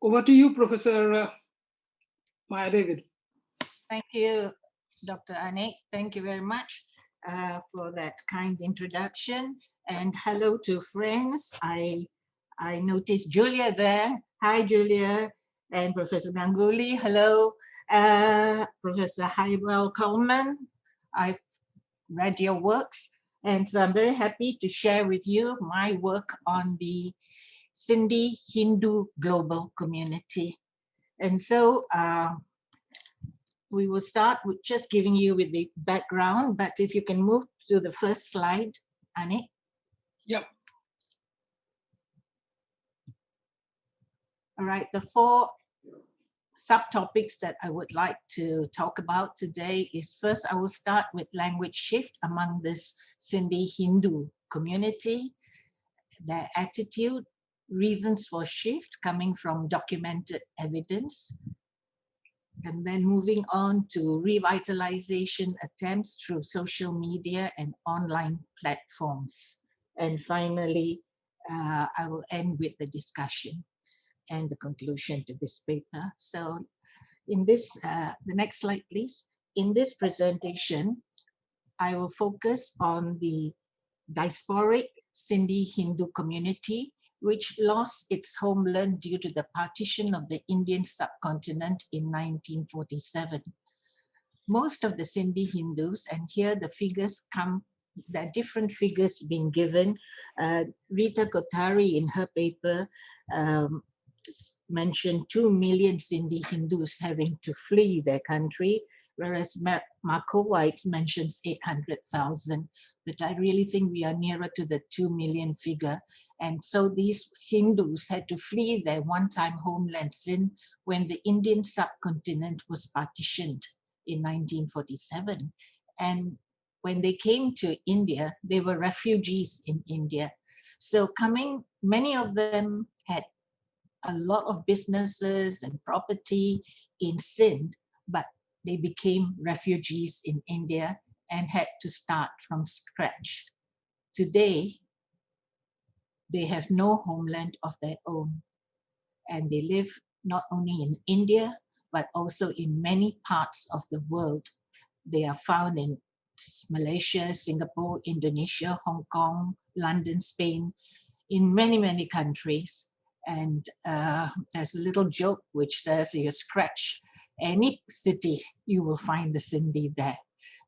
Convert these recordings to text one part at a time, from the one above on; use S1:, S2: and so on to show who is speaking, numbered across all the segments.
S1: Over to you, Professor Maya David.
S2: Thank you, Dr. Anik. Thank you very much for that kind introduction. And hello to friends. I noticed Julia there. Hi, Julia. And Professor Ganguly, hello. Professor Hywell Coleman, I've read your works. And so I'm very happy to share with you my work on the Sindhi Hindu global community. And so we will start with just giving you with the background, but if you can move to the first slide, Anik.
S1: Yep.
S2: All right, the four subtopics that I would like to talk about today is first, I will start with language shift among this Sindhi Hindu community, their attitude, reasons for shift coming from documented evidence, and then moving on to revitalization attempts through social media and online platforms. And finally, I will end with the discussion and the conclusion to this paper. So in this, the next slide, please. In this presentation, I will focus on the diasporic Sindhi Hindu community, which lost its homeland due to the partition of the Indian subcontinent in 1947. Most of the Sindhi Hindus, and here the figures come, there are different figures being given. Rita Kothari in her paper mentioned 2 million Sindhi Hindus having to flee their country, whereas Markowitz mentions 800,000. But I really think we are nearer to the 2 million figure. And so these Hindus had to flee their one-time homeland sin when the Indian subcontinent was partitioned in 1947. And when they came to India, they were refugees in India. So many of them had a lot of businesses and property in Sindh, but they became refugees in India and had to start from scratch. Today, they have no homeland of their own, and they live not only in India, but also in many parts of the world. They are found in Malaysia, Singapore, Indonesia, Hong Kong, London, Spain, in many, many countries. And there's a little joke which says you scratch any city, you will find the Sindhi there.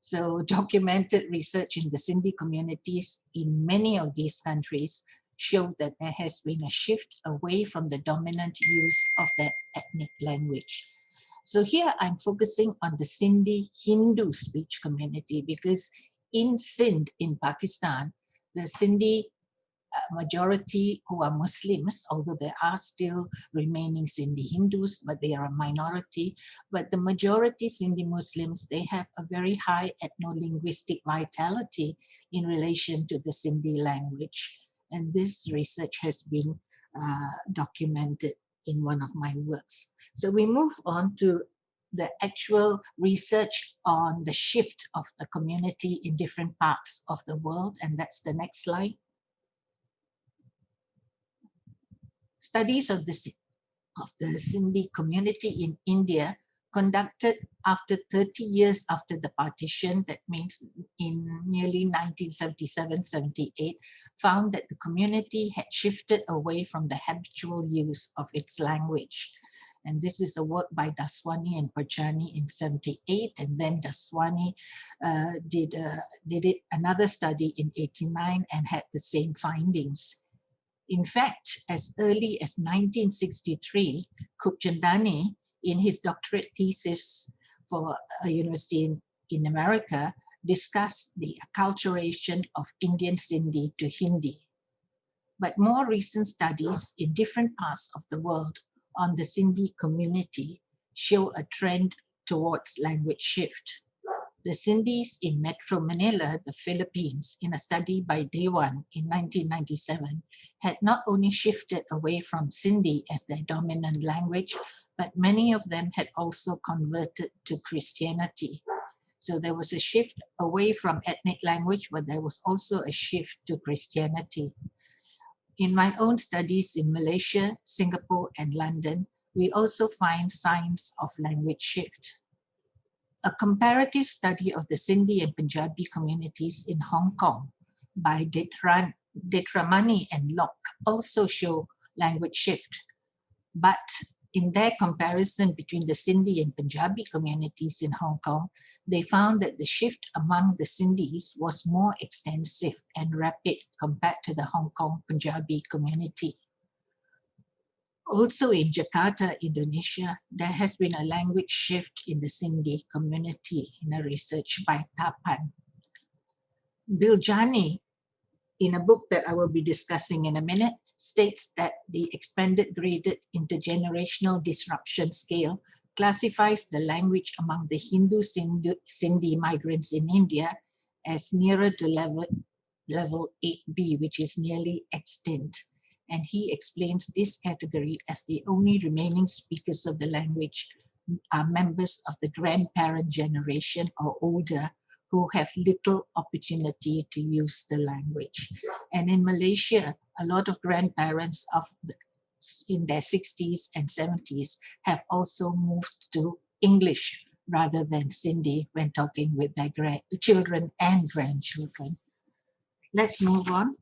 S2: So documented research in the Sindhi communities in many of these countries showed that there has been a shift away from the dominant use of their ethnic language. So here I'm focusing on the Sindhi Hindu speech community because in Sindh, in Pakistan, the Sindhi majority who are Muslims, although there are still remaining Sindhi Hindus, but they are a minority. But the majority Sindhi Muslims, they have a very high ethno-linguistic vitality in relation to the Sindhi language. And this research has been documented in one of my works. So we move on to the actual research on the shift of the community in different parts of the world. And that's the next slide. Studies of the Sindhi community in India conducted after 30 years after the partition, that means in nearly 1977-78, found that the community had shifted away from the habitual use of its language. And this is a work by Daswani and Parchani in 78, and then Daswani did another study in 89 and had the same findings. In fact, as early as 1963, Kupchandani, in his doctorate thesis for a university in America, discussed the acculturation of Indian Sindhi to Hindi. But more recent studies in different parts of the world on the Sindhi community show a trend towards language shift. The Sindhis in Metro Manila, the Philippines, in a study by Dewan in 1997, had not only shifted away from Sindhi as their dominant language, but many of them had also converted to Christianity. So there was a shift away from ethnic language, but there was also a shift to Christianity. In my own studies in Malaysia, Singapore, and London, we also find signs of language shift. A comparative study of the Sindhi and Punjabi communities in Hong Kong by Detramani and Locke also show language shift. But in their comparison between the Sindhi and Punjabi communities in Hong Kong, they found that the shift among the Sindhis was more extensive and rapid compared to the Hong Kong Punjabi community. Also in Jakarta, Indonesia, there has been a language shift in the Sindhi community in a research by Tapan. Biljani, in a book that I will be discussing in a minute, states that the expanded graded intergenerational disruption scale classifies the language among the Hindu Sindhi migrants in India as nearer to level 8B, which is nearly extinct. And he explains this category as the only remaining speakers of the language are members of the grandparent generation or older who have little opportunity to use the language. And in Malaysia, a lot of grandparents in their 60s and 70s have also moved to English rather than Sindhi when talking with their children and grandchildren. Let's move on.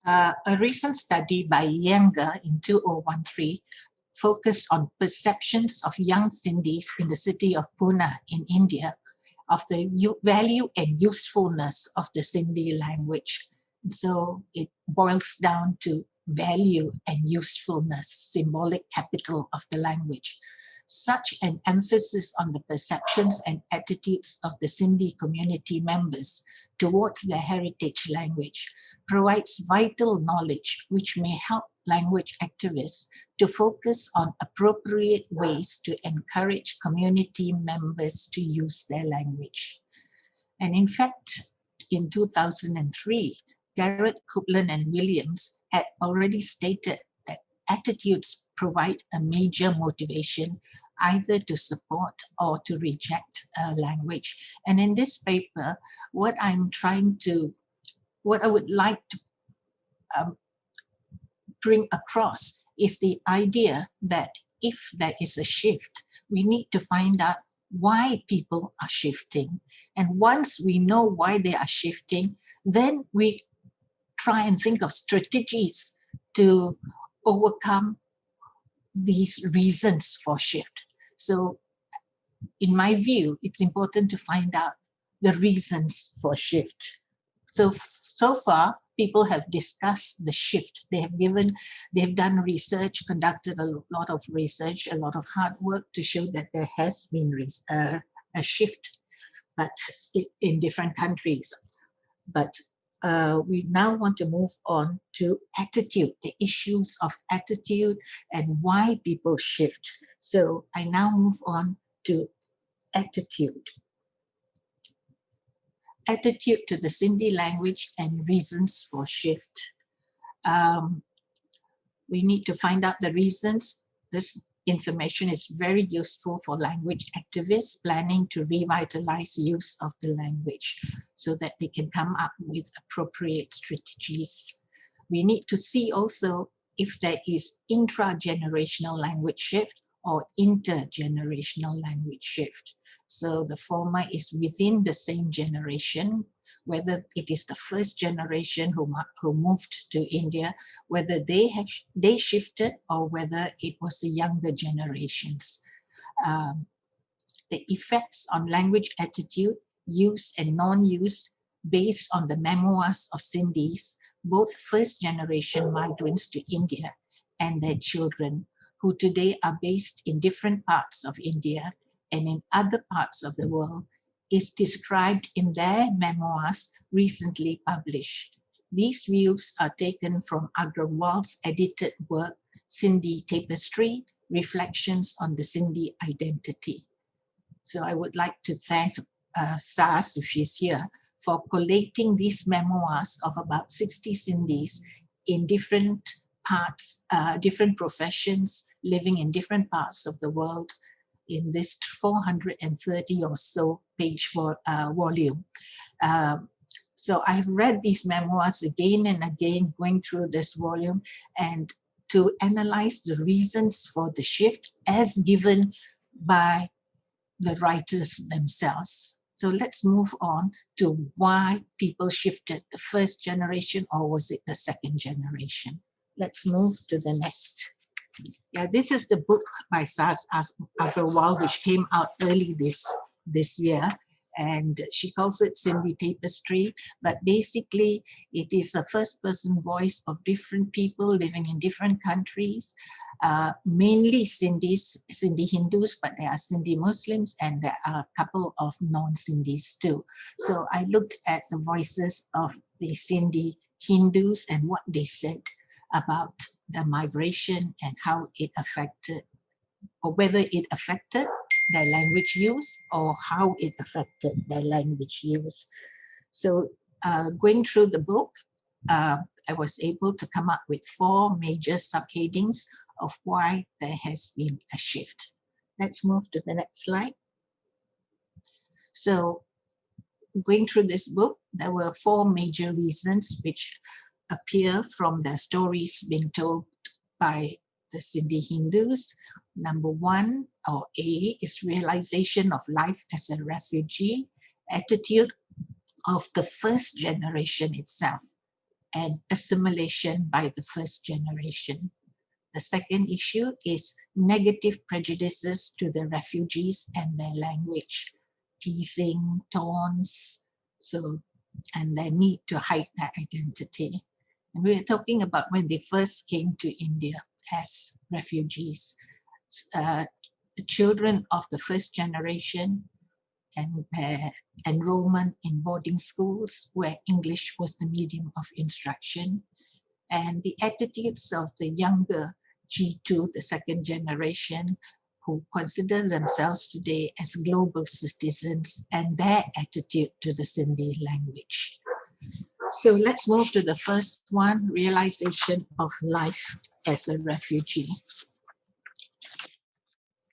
S2: A recent study by Younger in 2013 focused on perceptions of young Sindhis in the city of Pune in India of the value and usefulness of the Sindhi language. So it boils down to value and usefulness, symbolic capital of the language. Such an emphasis on the perceptions and attitudes of the Sindhi community members towards their heritage language provides vital knowledge which may help language activists to focus on appropriate ways to encourage community members to use their language. And in fact, in 2003, Garrett, Copeland, and Williams had already stated that attitudes provide a major motivation either to support or to reject a language. And in this paper, what I would like to bring across is the idea that if there is a shift, we need to find out why people are shifting. And once we know why they are shifting, then we try and think of strategies to overcome these reasons for shift. So in my view, it's important to find out the reasons for shift. So far, people have discussed the shift. They've done research, conducted a lot of research, a lot of hard work to show that there has been a shift, but in different countries. But we now want to move on to attitude, the issues of attitude and why people shift. So I now move on to attitude. Attitude to the Sindhi language and reasons for shift. We need to find out the reasons. This information is very useful for language activists planning to revitalize use of the language so that they can come up with appropriate strategies. We need to see also if there is intra-generational language shift or intergenerational language shift. So the former is within the same generation, whether it is the first generation who moved to India, whether they shifted or whether it was the younger generations. The effects on language attitude, use and non-use based on the memoirs of Sindhis, both first generation migrants to India and their children, who today are based in different parts of India and in other parts of the world, is described in their memoirs recently published. These views are taken from Agrawal's edited work, Sindhi Tapestry, Reflections on the Sindhi Identity. So I would like to thank Sas, if she's here, for collating these memoirs of about 60 Sindhis in different parts, different professions, living in different parts of the world in this 430 or so page volume. So I've read these memoirs again and again, going through this volume and to analyze the reasons for the shift as given by the writers themselves. So let's move on to why people shifted, the first generation or was it the second generation? Let's move to the next. Yeah, this is the book by Saz Agarwal, which came out early this year. And she calls it Sindhi Tapestry, but basically it is a first-person voice of different people living in different countries, mainly Sindhi Hindus, but there are Sindhi Muslims and there are a couple of non-Sindhis too. So I looked at the voices of the Sindhi Hindus and what they said about the migration and how it affected, or whether it affected their language use or how it affected their language use. So going through the book, I was able to come up with 4 major subheadings of why there has been a shift. Let's move to the next slide. So going through this book, there were 4 major reasons which appear from the stories being told by the Sindhi Hindus. Number 1, or A, is realization of life as a refugee, attitude of the first generation itself, and assimilation by the first generation. The second issue is negative prejudices to the refugees and their language, teasing, taunts, and their need to hide their identity. And we are talking about when they first came to India as refugees. The children of the first generation and their enrollment in boarding schools where English was the medium of instruction, and the attitudes of the younger G2, the second generation, who consider themselves today as global citizens, and their attitude to the Sindhi language. So let's move to the first one, realization of life as a refugee.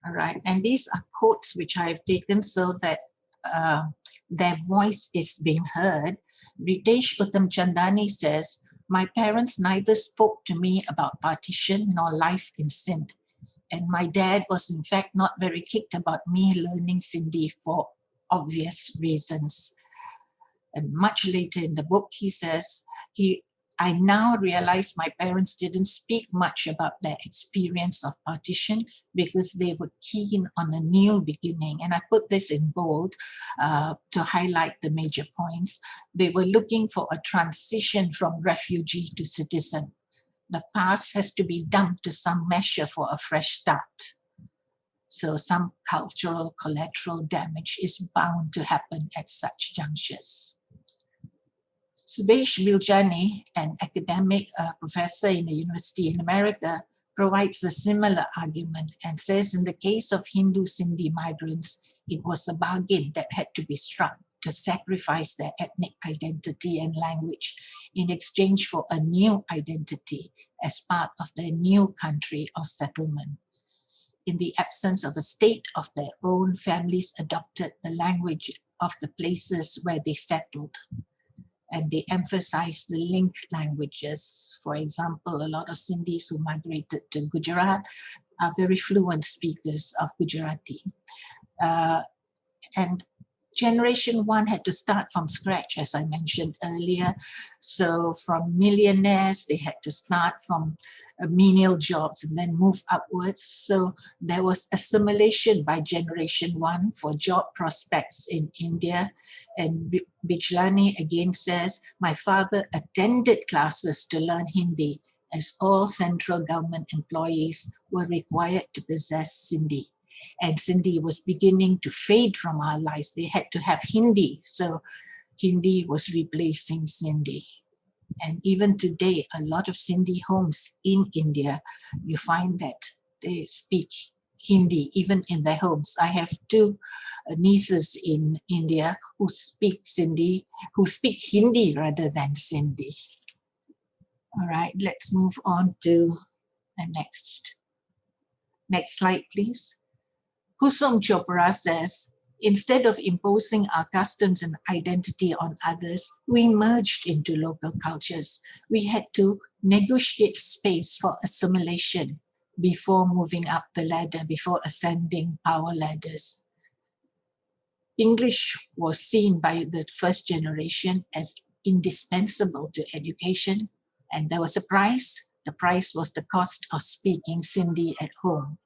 S2: All right, and these are quotes which I have taken so that their voice is being heard. Ritesh Uttam Chandani says, "My parents neither spoke to me about partition nor life in Sindh. And my dad was in fact not very kicked about me learning Sindhi for obvious reasons." And much later in the book, he says, I now realize my parents didn't speak much about their experience of partition because they were keen on a new beginning. And I put this in bold to highlight the major points. They were looking for a transition from refugee to citizen. The past has to be dumped to some measure for a fresh start. So some cultural collateral damage is bound to happen at such junctures. Subhash Biljani, an academic professor in a university in America, provides a similar argument and says in the case of Hindu Sindhi migrants, it was a bargain that had to be struck to sacrifice their ethnic identity and language in exchange for a new identity as part of their new country or settlement. In the absence of a state of their own, families adopted the language of the places where they settled. And they emphasize the linked languages. For example, a lot of Sindhis who migrated to Gujarat are very fluent speakers of Gujarati. And Generation 1 had to start from scratch, as I mentioned earlier. So from millionaires, they had to start from menial jobs and then move upwards. So there was assimilation by Generation 1 for job prospects in India. And Bijlani again says, my father attended classes to learn Hindi as all central government employees were required to possess Sindhi. And Sindhi was beginning to fade from our lives. They had to have Hindi. So Hindi was replacing Sindhi. And even today, a lot of Sindhi homes in India, you find that they speak Hindi, even in their homes. I have 2 nieces in India who speak Hindi rather than Sindhi. All right, let's move on to the next. Next slide, please. Kusum Chopra says, Instead of imposing our customs and identity on others, we merged into local cultures. We had to negotiate space for assimilation before moving up the ladder, before ascending power ladders. English was seen by the first generation as indispensable to education, and there was a price. The price was the cost of speaking Sindhi at home.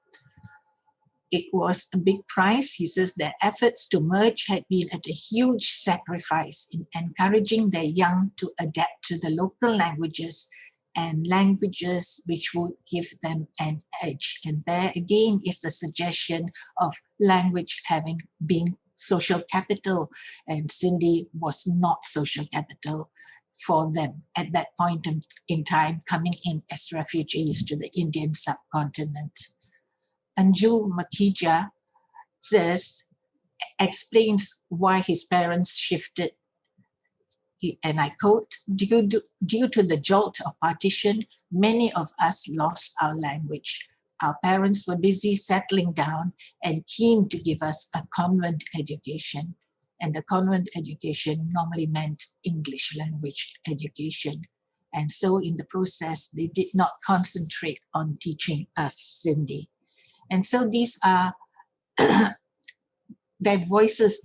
S2: It was a big price. He says their efforts to merge had been at a huge sacrifice in encouraging their young to adapt to the local languages and languages which would give them an edge. And there again is the suggestion of language having been social capital, and Sindhi was not social capital for them at that point in time, coming in as refugees to the Indian subcontinent. Anju Makija explains why his parents shifted, and I quote, due to the jolt of partition, many of us lost our language. Our parents were busy settling down and keen to give us a convent education. And the convent education normally meant English language education. And so in the process, they did not concentrate on teaching us Sindhi. And so these are their voices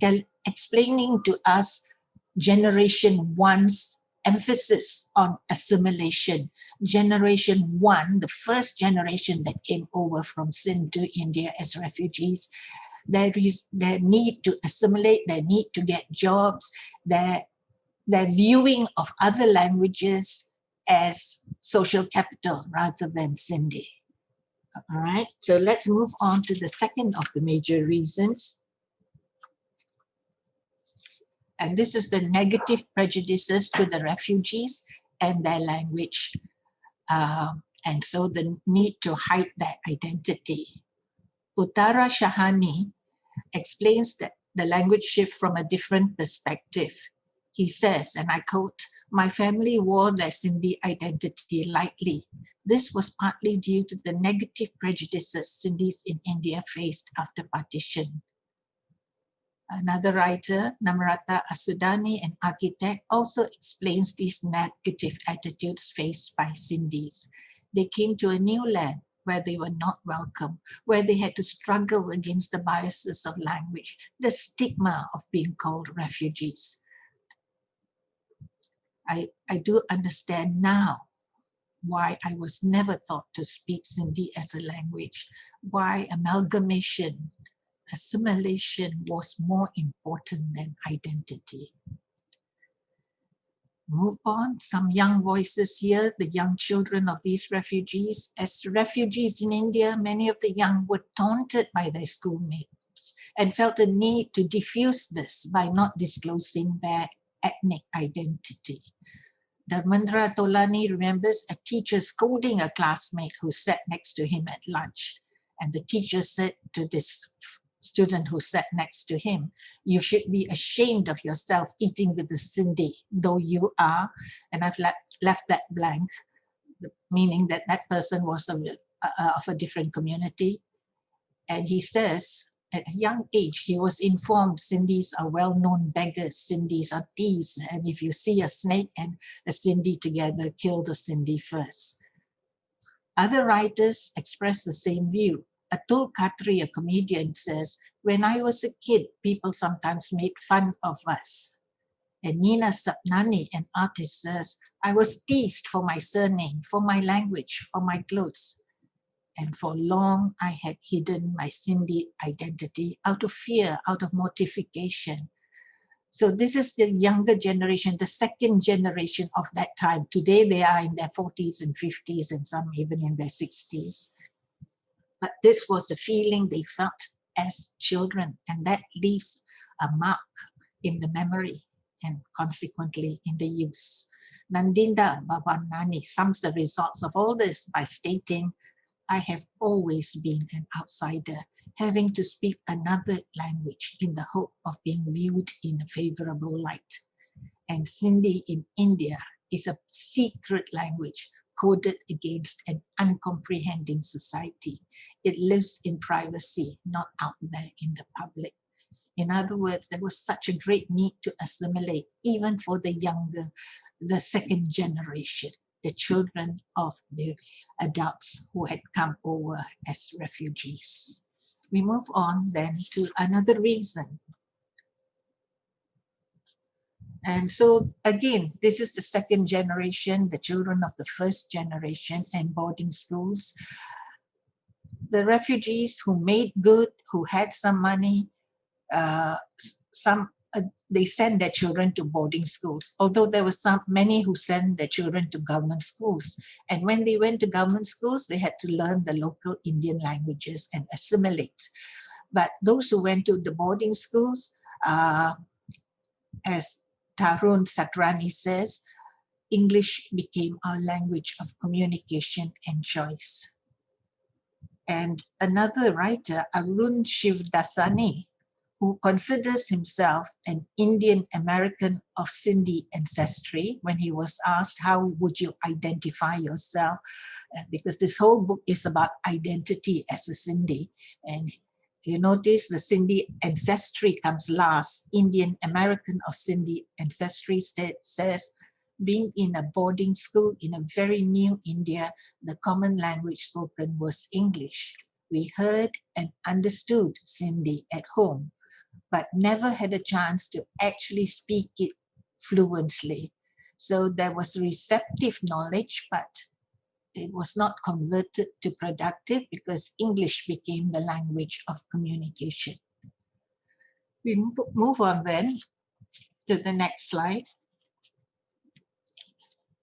S2: explaining to us Generation One's emphasis on assimilation. Generation One, the first generation that came over from Sindh to India as refugees, there is their need to assimilate, their need to get jobs, their viewing of other languages as social capital rather than Sindhi. All right, so let's move on to the second of the major reasons. And this is the negative prejudices to the refugees and their language. And so the need to hide their identity. Uttara Shahani explains that the language shift from a different perspective. He says, and I quote, "My family wore their Sindhi identity lightly. This was partly due to the negative prejudices Sindhis in India faced after partition." Another writer, Namrata Asudani, an architect, also explains these negative attitudes faced by Sindhis. They came to a new land where they were not welcome, where they had to struggle against the biases of language, the stigma of being called refugees. I do understand now why I was never taught to speak Sindhi as a language, why amalgamation, assimilation was more important than identity. Move on, some young voices here, the young children of these refugees. As refugees in India, many of the young were taunted by their schoolmates and felt a need to diffuse this by not disclosing their ethnic identity. Dharmendra Tolani remembers a teacher scolding a classmate who sat next to him at lunch. And the teacher said to this student who sat next to him, "You should be ashamed of yourself eating with the Sindhi, though you are," and I've left that blank, meaning that that person was of a different community. And he says, at a young age, he was informed Sindhis are well-known beggars, Sindhis are thieves, and if you see a snake and a Sindhi together, kill the Sindhi first. Other writers express the same view. Atul Khatri, a comedian, says, "When I was a kid, people sometimes made fun of us." And Nina Sapnani, an artist, says, "I was teased for my surname, for my language, for my clothes. And for long, I had hidden my Sindhi identity out of fear, out of mortification." So this is the younger generation, the second generation of that time. Today, they are in their 40s and 50s, and some even in their 60s. But this was the feeling they felt as children, and that leaves a mark in the memory and consequently in the use. Nandinda Bhavanani sums the results of all this by stating, "I have always been an outsider, having to speak another language in the hope of being viewed in a favorable light. And Sindhi in India is a secret language coded against an uncomprehending society. It lives in privacy, not out there in the public. In other words, there was such a great need to assimilate, even for the younger, the second generation, the children of the adults who had come over as refugees. We move on then to another reason. And so again, this is the second generation, the children of the first generation and boarding schools. The refugees who made good, who had some money, they send their children to boarding schools, although there were many who sent their children to government schools. And when they went to government schools, they had to learn the local Indian languages and assimilate. But those who went to the boarding schools, as Tarun Satrani says, English became our language of communication and choice. And another writer, Arun Shivdasani, who considers himself an Indian American of Sindhi ancestry, when he was asked, how would you identify yourself? Because this whole book is about identity as a Sindhi. And you notice the Sindhi ancestry comes last. Indian American of Sindhi ancestry says, being in a boarding school in a very new India, the common language spoken was English. We heard and understood Sindhi at home, but never had a chance to actually speak it fluently. So there was receptive knowledge, but it was not converted to productive because English became the language of communication. We move on then to the next slide.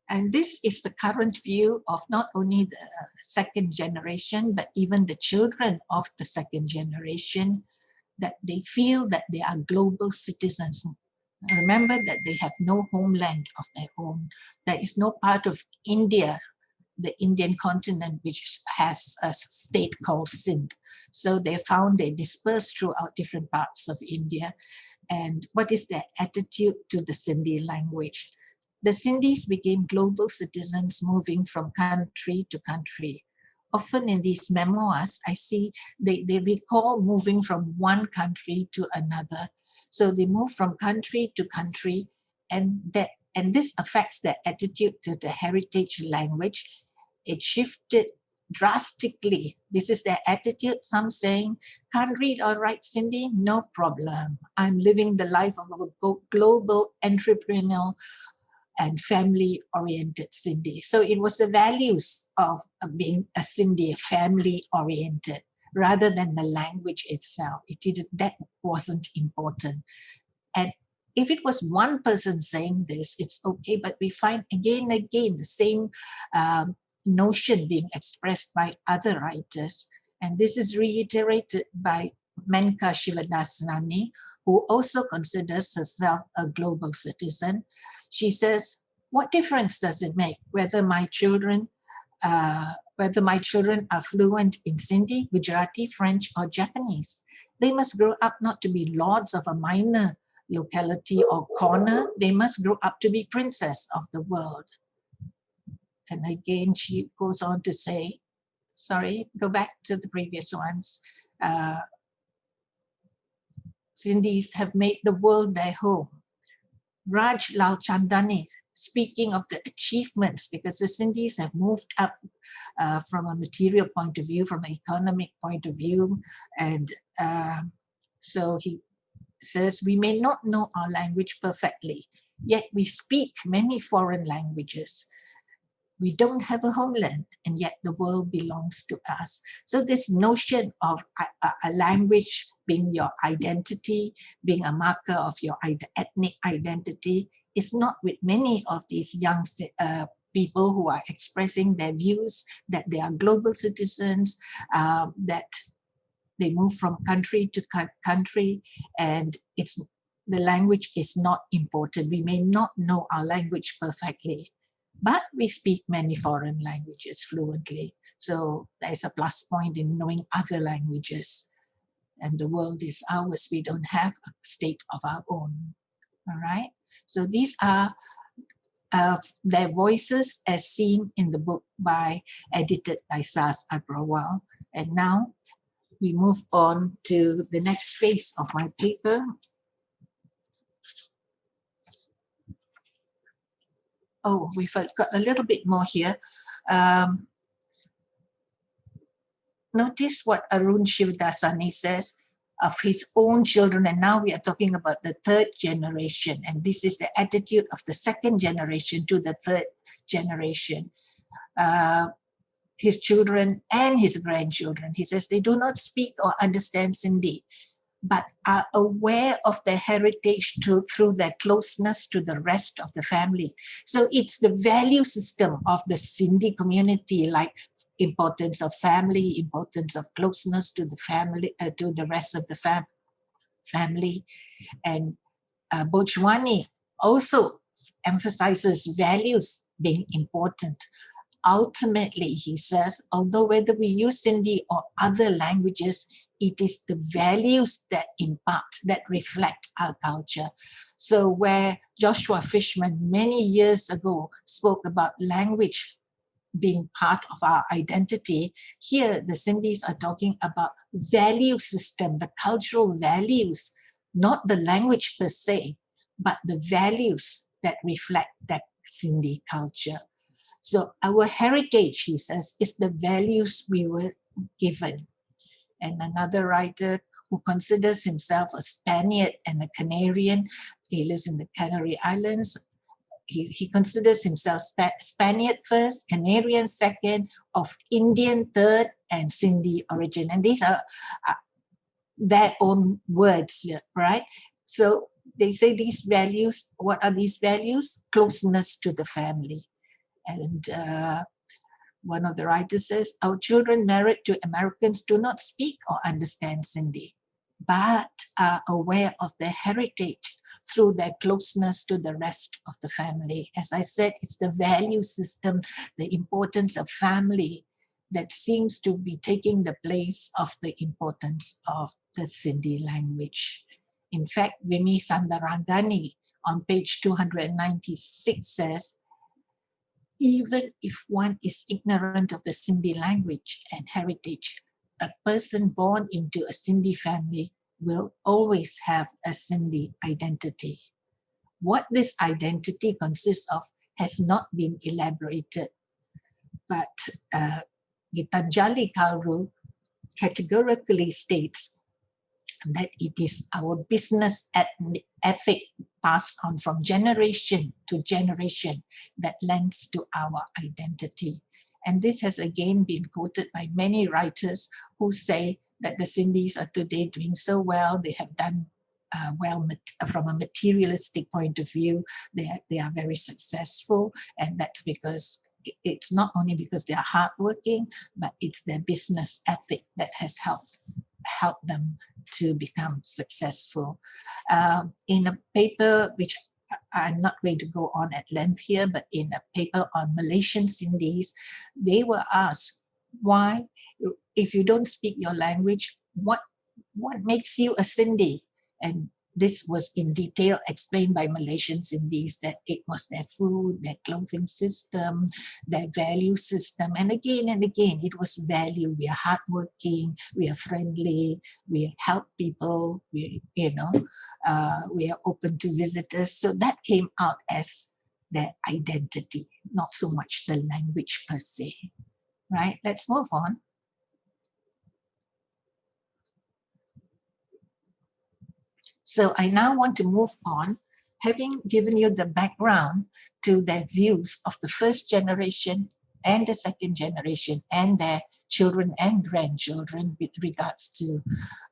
S2: And this is the current view of not only the second generation, but even the children of the second generation, that they feel that they are global citizens. Remember that they have no homeland of their own. There is no part of India, the Indian continent, which has a state called Sindh. So they dispersed throughout different parts of India. And what is their attitude to the Sindhi language? The Sindhis became global citizens, moving from country to country. Often in these memoirs, I see they recall moving from one country to another. So they move from country to country, and this affects their attitude to the heritage language. It shifted drastically. This is their attitude. Some saying, can't read or write Sindhi? No problem. I'm living the life of a global entrepreneurial and family-oriented Sindhi. So it was the values of being a Sindhi, family-oriented, rather than the language itself. That wasn't important. And if it was one person saying this, it's okay, but we find again and again the same notion being expressed by other writers. And this is reiterated by Menka Shivadasani, who also considers herself a global citizen. She says, what difference does it make whether my children are fluent in Sindhi, Gujarati, French, or Japanese? They must grow up not to be lords of a minor locality or corner. They must grow up to be princess of the world. And again, she goes on to say, sorry, go back to the previous ones. Sindhis have made the world their home. Raj Lalchandani, speaking of the achievements, because the Sindhis have moved up from a material point of view, from an economic point of view. And so he says, we may not know our language perfectly, yet we speak many foreign languages. We don't have a homeland, and yet the world belongs to us. So this notion of a language being your identity, being a marker of your ethnic identity, is not with many of these young people who are expressing their views that they are global citizens, that they move from country to country, and the language is not important. We may not know our language perfectly, but we speak many foreign languages fluently. So there's a plus point in knowing other languages. And the world is ours. We don't have a state of our own. All right? So these are their voices as seen in the book edited by Sas Agrawal. And now we move on to the next phase of my paper. Oh, we've got a little bit more here. Notice what Arun Shivdasani says of his own children, and now we are talking about the third generation, and this is the attitude of the second generation to the third generation. His children and his grandchildren. He says they do not speak or understand Sindhi, but are aware of their heritage through their closeness to the rest of the family. So it's the value system of the Sindhi community, like importance of family, importance of closeness to the family, to the rest of the family. And Bojwani also emphasizes values being important. Ultimately, he says, although whether we use Sindhi or other languages, it is the values that impart, that reflect our culture. So where Joshua Fishman many years ago spoke about language being part of our identity, here the Sindhis are talking about value system, the cultural values, not the language per se, but the values that reflect that Sindhi culture. So our heritage, he says, is the values we were given. And another writer who considers himself a Spaniard and a Canarian, he lives in the Canary Islands. He considers himself Spaniard first, Canarian second, of Indian third, and Sindhi origin. And these are their own words, right? So they say these values, what are these values? Closeness to the family. And one of the writers says, our children married to Americans do not speak or understand Sindhi, but are aware of their heritage through their closeness to the rest of the family. As I said, it's the value system, the importance of family that seems to be taking the place of the importance of the Sindhi language. In fact, Vimi Sandarangani on page 296 says, even if one is ignorant of the Sindhi language and heritage, a person born into a Sindhi family will always have a Sindhi identity. What this identity consists of has not been elaborated, but Gitanjali Kauru categorically states that it is our business ethic passed on from generation to generation that lends to our identity. And this has again been quoted by many writers who say that the Sindhis are today doing so well. They have done well from a materialistic point of view. They are very successful, and that's because it's not only because they are hardworking, but it's their business ethic that has helped them to become successful. In a paper, which I'm not going to go on at length here, but in a paper on Malaysian Sindhis, they were asked, why, if you don't speak your language, what makes you a Sindhi? And this was in detail explained by Malaysian Sindhis, that it was their food, their clothing system, their value system. And again, it was value. We are hardworking, we are friendly, we help people, we are open to visitors. So that came out as their identity, not so much the language per se. Right? Let's move on. So I now want to move on, having given you the background to their views of the first generation and the second generation and their children and grandchildren with regards to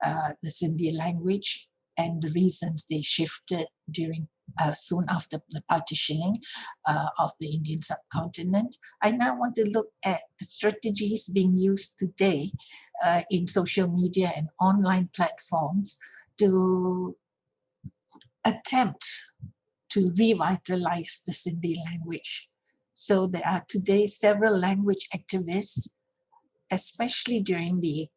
S2: the Sindhi language and the reasons they shifted during soon after the partitioning of the Indian subcontinent. I now want to look at the strategies being used today in social media and online platforms to attempt to revitalize the Sindhi language. So there are today several language activists, especially during the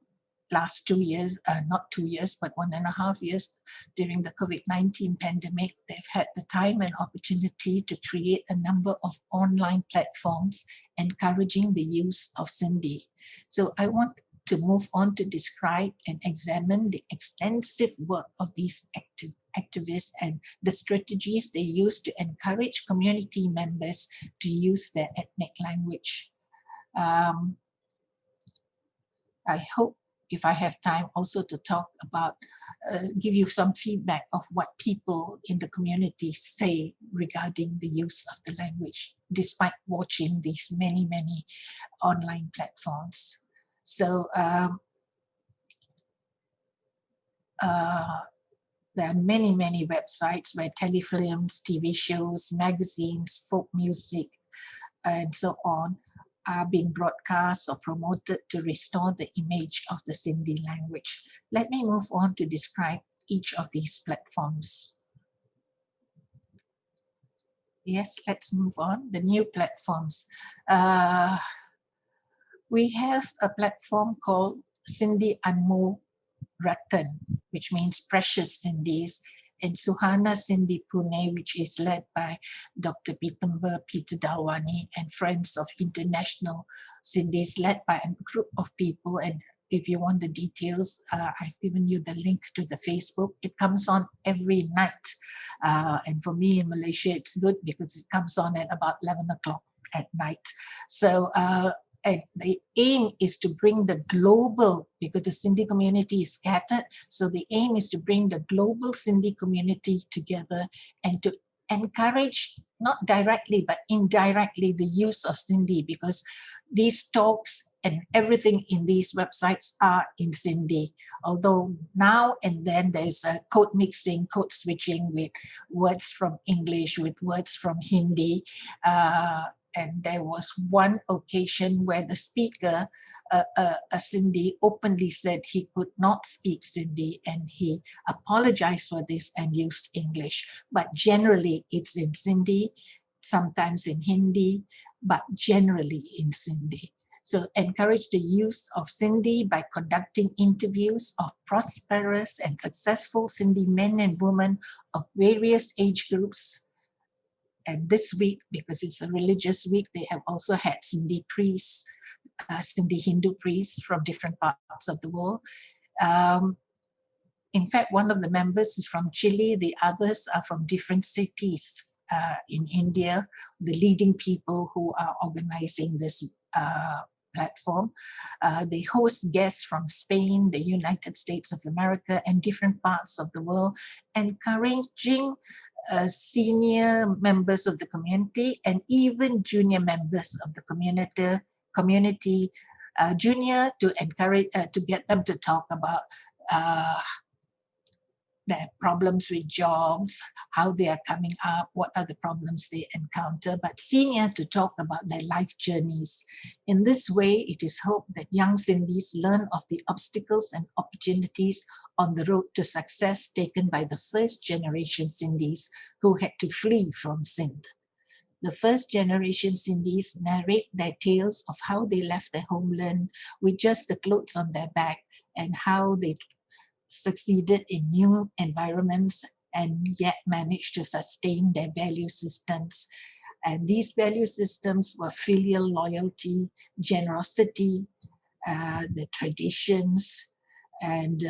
S2: last 2 years, not 2 years, but 1.5 years during the COVID-19 pandemic. They've had the time and opportunity to create a number of online platforms encouraging the use of Sindhi. So I want to move on to describe and examine the extensive work of these activists and the strategies they use to encourage community members to use their ethnic language. I hope if I have time also to talk about, give you some feedback of what people in the community say regarding the use of the language, despite watching these many online platforms. So there are many websites where telefilms, TV shows, magazines, folk music, and so on are being broadcast or promoted to restore the image of the Sindhi language. Let me move on to describe each of these platforms. Yes, let's move on. The new platforms. We have a platform called Sindhi Anmo Ratan, which means precious Sindhis, and Suhana Sindhi Pune, which is led by Dr. Peter Dalwani and Friends of International Sindhis, led by a group of people. And if you want the details, I've given you the link to the Facebook. It comes on every night. And for me in Malaysia, it's good because it comes on at about 11 o'clock at night. So, and the aim is to bring the global, because the Sindhi community is scattered, so the aim is to bring the global Sindhi community together and to encourage, not directly, but indirectly, the use of Sindhi, because these talks and everything in these websites are in Sindhi. Although now and then there's a code mixing, code switching with words from English, with words from Hindi. And there was one occasion where the speaker, a Sindhi, openly said he could not speak Sindhi, and he apologized for this and used English. But generally it's in Sindhi, sometimes in Hindi, but generally in Sindhi. So encourage the use of Sindhi by conducting interviews of prosperous and successful Sindhi men and women of various age groups. And this week, because it's a religious week, they have also had Sindhi priests, Sindhi Hindu priests from different parts of the world. In fact, one of the members is from Chile, the others are from different cities in India, the leading people who are organizing this platform. They host guests from Spain, the United States of America, and different parts of the world, encouraging senior members of the community and even junior members of the community, junior, to encourage, to get them to talk about their problems with jobs, how they are coming up, what are the problems they encounter, but senior to talk about their life journeys. In this way, it is hoped that young Sindhis learn of the obstacles and opportunities on the road to success taken by the first generation Sindhis who had to flee from Sindh. The first generation Sindhis narrate their tales of how they left their homeland with just the clothes on their back and how they succeeded in new environments and yet managed to sustain their value systems. And these value systems were filial loyalty, generosity, the traditions. And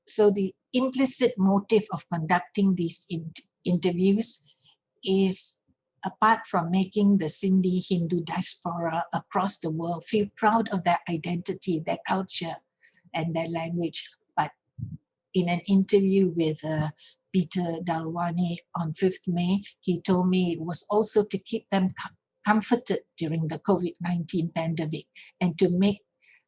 S2: so the implicit motive of conducting these interviews is, apart from making the Sindhi Hindu diaspora across the world feel proud of their identity, their culture, and their language, but in an interview with Peter Dalwani on 5th May, he told me it was also to keep them comforted during the COVID-19 pandemic and to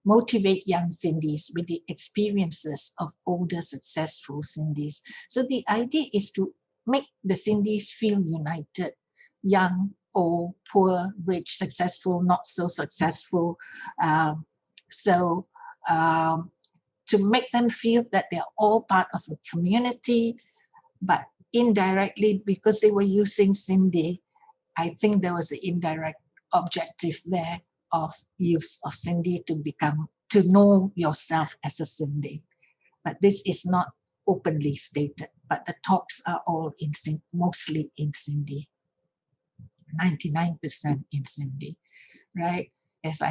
S2: motivate young Sindhis with the experiences of older successful Sindhis. So the idea is to make the Sindhis feel united, young, old, poor, rich, successful, not so successful. To make them feel that they're all part of a community, but indirectly, because they were using Sindhi, I think there was an indirect objective there of use of Sindhi to know yourself as a Sindhi. But this is not openly stated, but the talks are all mostly in Sindhi, 99% in Sindhi, right? as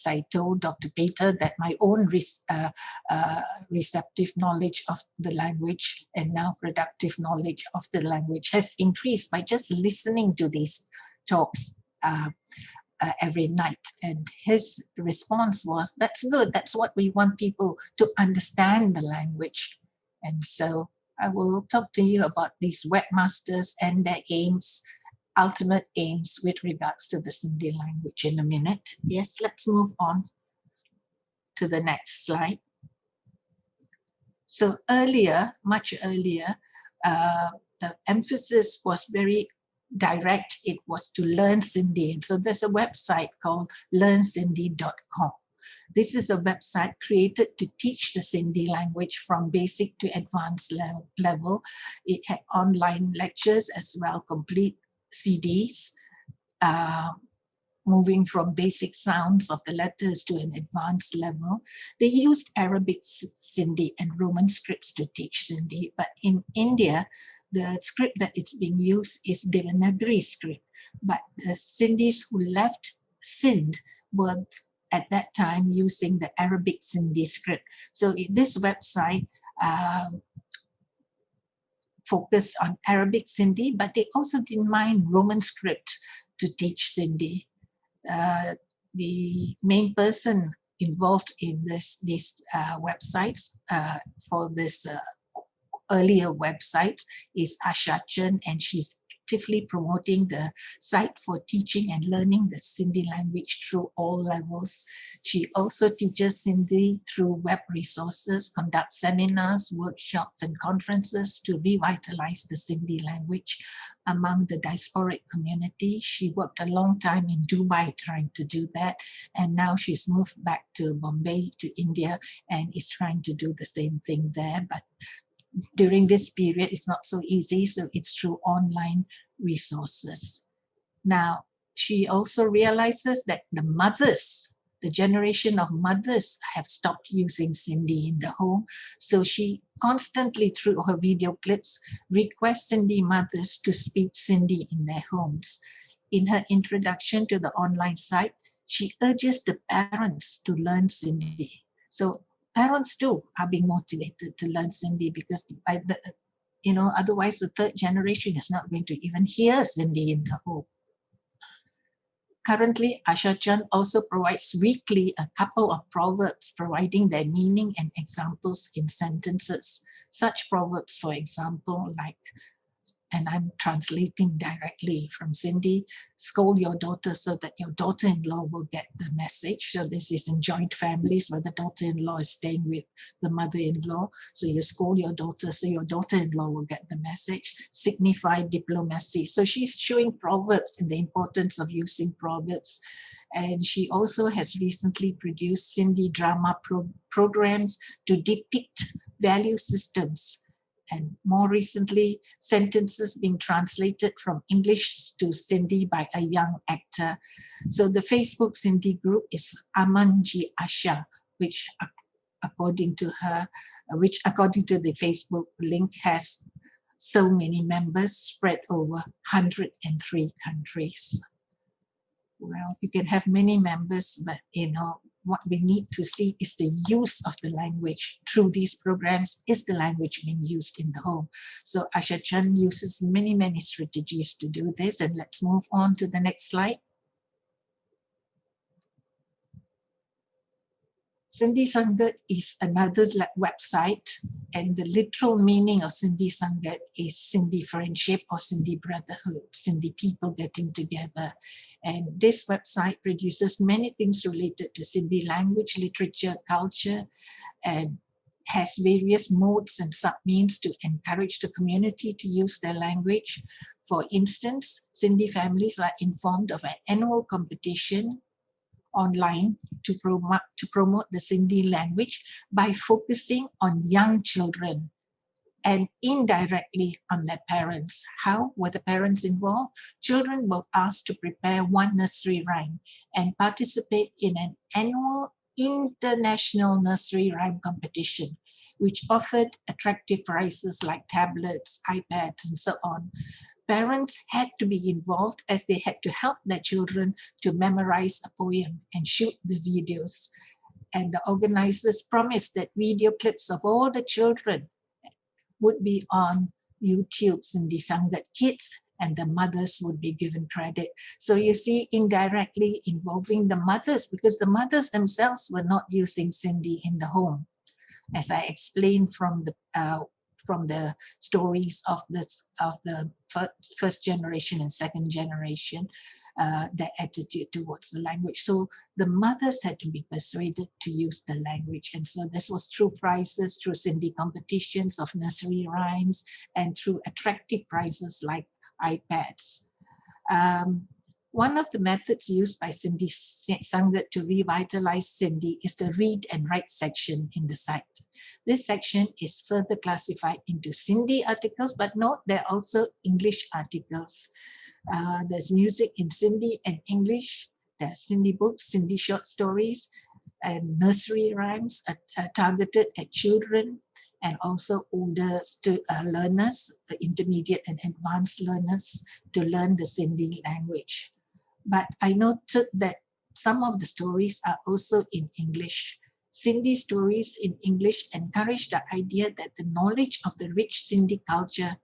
S2: I told Dr. Peter, that my own receptive knowledge of the language and now productive knowledge of the language has increased by just listening to these talks every night. And his response was, that's good. That's what we want people to understand the language. And so I will talk to you about these webmasters and their aims, ultimate aims with regards to the Sindhi language in a minute. Yes, let's move on to the next slide. So earlier, much earlier, the emphasis was very direct. It was to learn Sindhi. And so there's a website called learnsindhi.com. This is a website created to teach the Sindhi language from basic to advanced level. It had online lectures as well, complete CDs, moving from basic sounds of the letters to an advanced level. They used Arabic, Sindhi, and Roman scripts to teach Sindhi. But in India, the script that is being used is Devanagari script. But the Sindhis who left Sindh were at that time using the Arabic Sindhi script. So this website focused on Arabic Sindhi, but they also didn't mind Roman script to teach Sindhi. The main person involved in these websites for this earlier website is Asha Chen, and she's actively promoting the site for teaching and learning the Sindhi language through all levels. She also teaches Sindhi through web resources, conducts seminars, workshops, and conferences to revitalize the Sindhi language among the diasporic community. She worked a long time in Dubai trying to do that, and now she's moved back to Bombay, to India, and is trying to do the same thing there. But during this period, it's not so easy, so it's through online resources. Now, she also realizes that the mothers, the generation of mothers have stopped using Sindhi in the home. So she constantly, through her video clips, requests Sindhi mothers to speak Sindhi in their homes. In her introduction to the online site, she urges the parents to learn Sindhi. So parents too are being motivated to learn Sindhi, because otherwise the third generation is not going to even hear Sindhi in the home. Currently, Asha Chan also provides weekly a couple of proverbs, providing their meaning and examples in sentences. Such proverbs, for example, like, and I'm translating directly from Sindhi, scold your daughter so that your daughter-in-law will get the message. So this is in joint families where the daughter-in-law is staying with the mother-in-law. So you scold your daughter so your daughter-in-law will get the message. Signify diplomacy. So she's showing proverbs and the importance of using proverbs. And she also has recently produced Sindhi drama programs to depict value systems. And more recently, sentences being translated from English to Sindhi by a young actor. So the Facebook Sindhi group is Amanji Asha, which according to the Facebook link has so many members spread over 103 countries. Well, you can have many members, but what we need to see is the use of the language through these programs. Is the language being used in the home? So Asha Chan uses many, many strategies to do this. And let's move on to the next slide. Sindhi Sangat is another website, and the literal meaning of Sindhi Sangat is Sindhi friendship or Sindhi brotherhood, Sindhi people getting together. And this website produces many things related to Sindhi language, literature, culture, and has various modes and sub-means to encourage the community to use their language. For instance, Sindhi families are informed of an annual competition online to promote the Sindhi language by focusing on young children and indirectly on their parents. How were the parents involved? Children were asked to prepare one nursery rhyme and participate in an annual international nursery rhyme competition, which offered attractive prizes like tablets, iPads, and so on. parents had to be involved as they had to help their children to memorize a poem and shoot the videos. And the organizers promised that video clips of all the children would be on YouTube, Sindhi Sangat Kids, and the mothers would be given credit. So you see, indirectly involving the mothers, because the mothers themselves were not using Sindhi in the home. As I explained from the stories of the first generation and second generation, their attitude towards the language. So the mothers had to be persuaded to use the language. And so this was through prizes, through Sindhi competitions of nursery rhymes, and through attractive prizes like iPads. One of the methods used by Sindhi Sangat to revitalize Sindhi is the read and write section in the site. This section is further classified into Sindhi articles, but note there are also English articles. There's music in Sindhi and English. There's Sindhi books, Sindhi short stories, and nursery rhymes targeted at children and also older learners, intermediate and advanced learners, to learn the Sindhi language. But I noted that some of the stories are also in English. Sindhi stories in English encourage the idea that the knowledge of the rich Sindhi culture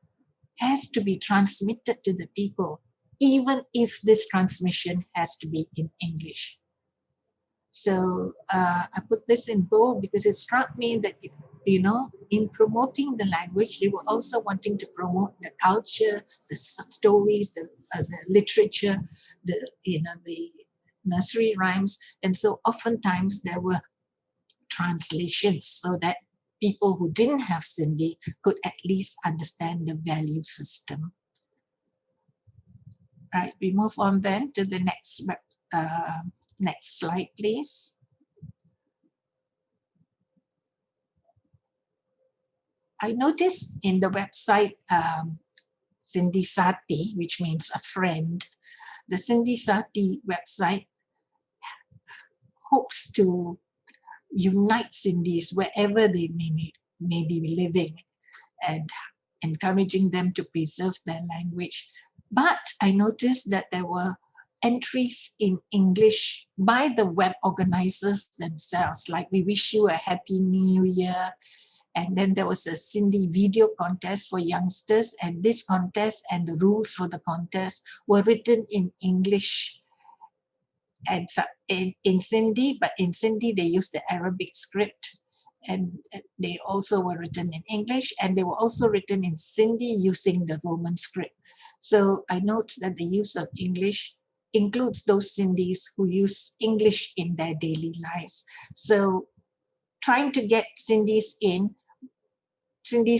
S2: has to be transmitted to the people, even if this transmission has to be in English. So I put this in bold because it struck me that, in promoting the language, they were also wanting to promote the culture, the stories, the literature, the nursery rhymes. And so oftentimes there were translations so that people who didn't have Sindhi could at least understand the value system. Right, we move on then to the next slide, please. I noticed in the website Sindhi Sati, which means a friend, the Sindhi Sati website hopes to unite Sindhis wherever they may be living and encouraging them to preserve their language. But I noticed that there were entries in English by the web organizers themselves, like "We wish you a happy new year." And then there was a Sindhi video contest for youngsters, and this contest and the rules for the contest were written in English and in Sindhi, but in Sindhi they used the Arabic script, and they also were written in English, and they were also written in Sindhi using the Roman script. So I note that the use of English includes those Sindhis who use English in their daily lives. So trying to get Sindhis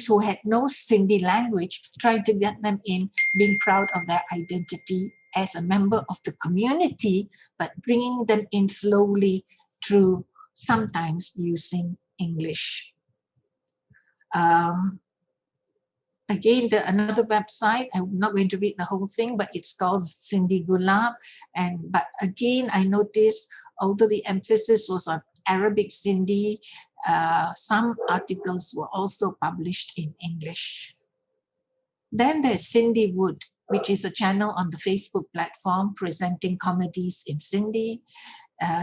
S2: who had no Sindhi language, trying to get them in, being proud of their identity as a member of the community, but bringing them in slowly through sometimes using English. Again, another website, I'm not going to read the whole thing, but it's called Sindhi Gulab. But again, I noticed, although the emphasis was on Arabic Sindhi, some articles were also published in English. Then there's Sindhi Wood, which is a channel on the Facebook platform presenting comedies in Sindhi.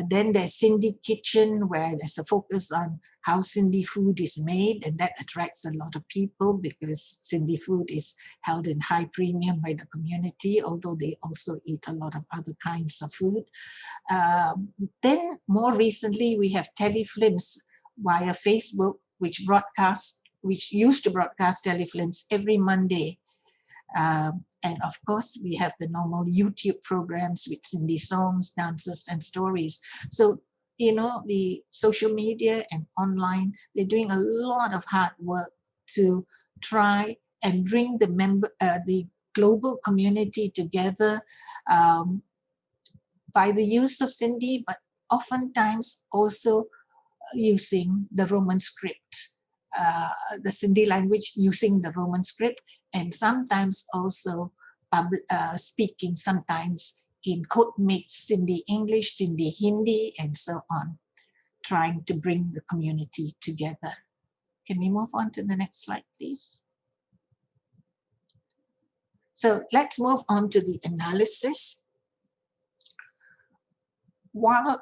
S2: Then there's Sindhi Kitchen, where there's a focus on how Sindhi food is made, and that attracts a lot of people because Sindhi food is held in high premium by the community, although they also eat a lot of other kinds of food. Then more recently, we have telefilms via Facebook, which used to broadcast telefilms every Monday. And of course, we have the normal YouTube programs with Sindhi songs, dances, and stories. So, the social media and online, they're doing a lot of hard work to try and bring the global community together by the use of Sindhi, but oftentimes also using the Roman script, the Sindhi language using the Roman script, and sometimes also speaking sometimes in code-mixed Sindhi English, Sindhi Hindi, and so on, trying to bring the community together. Can we move on to the next slide, please? So let's move on to the analysis. While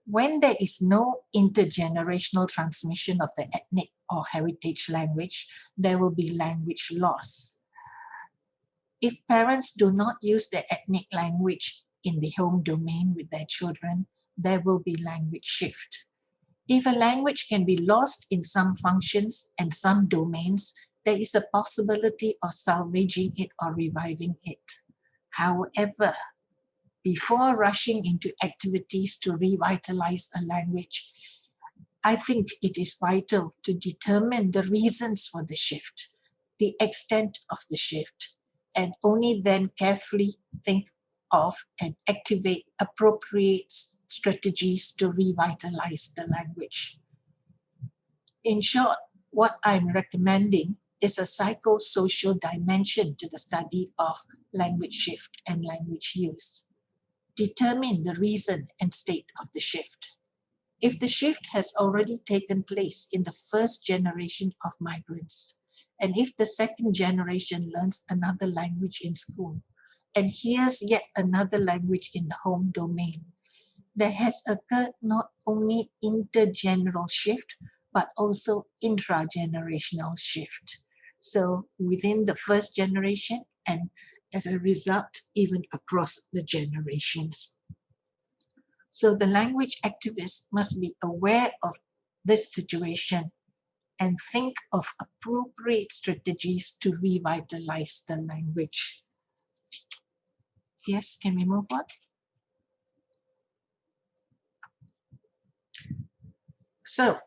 S2: when there is no intergenerational transmission of the ethnic or heritage language, there will be language loss. If parents do not use their ethnic language in the home domain with their children, there will be language shift. If a language can be lost in some functions and some domains, there is a possibility of salvaging it or reviving it. However, before rushing into activities to revitalize a language, I think it is vital to determine the reasons for the shift, the extent of the shift, and only then carefully think of and activate appropriate strategies to revitalize the language. In short, what I'm recommending is a psychosocial dimension to the study of language shift and language use. Determine the reason and state of the shift. If the shift has already taken place in the first generation of migrants, and if the second generation learns another language in school and hears yet another language in the home domain, there has occurred not only intergeneral shift, but also intragenerational shift. So within the first generation and as a result, even across the generations. So the language activists must be aware of this situation and think of appropriate strategies to revitalize the language. Yes, can we move on? So,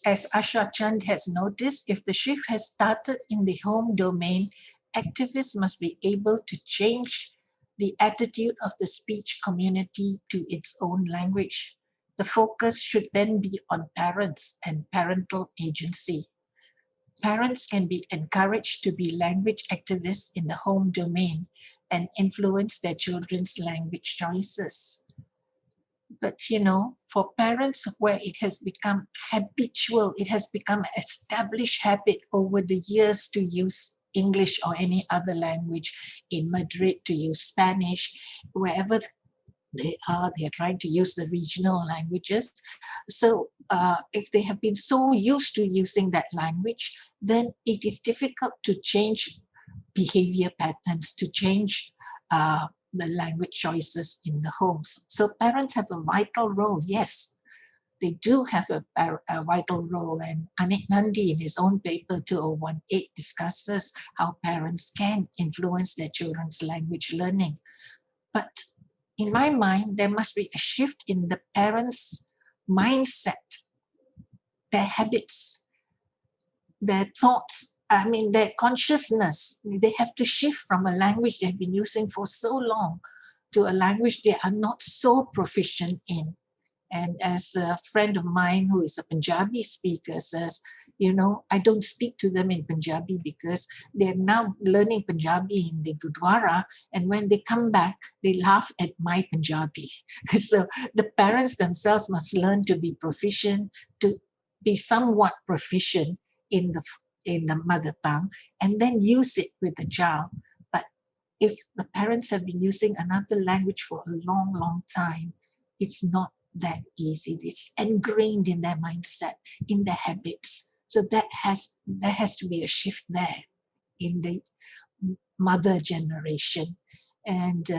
S2: as Asha Chand has noticed, if the shift has started in the home domain, activists must be able to change the attitude of the speech community to its own language. The focus should then be on parents and parental agency. Parents can be encouraged to be language activists in the home domain and influence their children's language choices. But for parents where it has become habitual, it has become an established habit over the years to use English or any other language, in Madrid to use Spanish, wherever they are trying to use the regional languages. So if they have been so used to using that language, then it is difficult to change behavior patterns, to change the language choices in the homes. So parents have a vital role. Yes, they do have a vital role. And Anik Nandi in his own paper 2018 discusses how parents can influence their children's language learning. But in my mind, there must be a shift in the parents' mindset, their habits, their thoughts, their consciousness. They have to shift from a language they've been using for so long to a language they are not so proficient in. And as a friend of mine who is a Punjabi speaker says, I don't speak to them in Punjabi because they're now learning Punjabi in the Gurdwara. And when they come back, they laugh at my Punjabi. So the parents themselves must learn to be proficient, to be somewhat proficient in the mother tongue, and then use it with the child. But if the parents have been using another language for a long, long time, it's not that easy. It's ingrained in their mindset, in their habits. So there has to be a shift there in the mother generation. And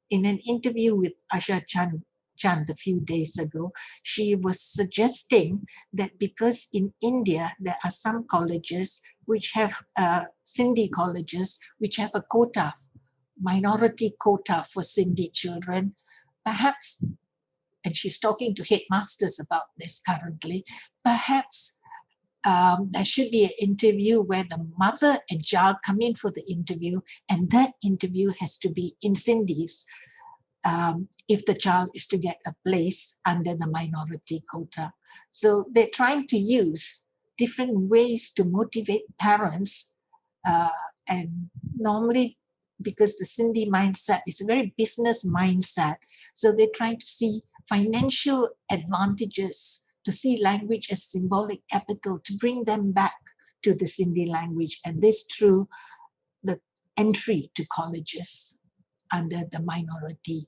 S2: in an interview with Asha Chand a few days ago, she was suggesting that because in India there are some colleges which have Sindhi colleges which have a quota, minority quota for Sindhi children, perhaps, and she's talking to headmasters about this currently, perhaps there should be an interview where the mother and child come in for the interview, and that interview has to be in Sindhis if the child is to get a place under the minority quota. So they're trying to use different ways to motivate parents, and normally because the Sindhi mindset is a very business mindset, so they're trying to see financial advantages, to see language as symbolic capital, to bring them back to the Sindhi language, and this through the entry to colleges under the minority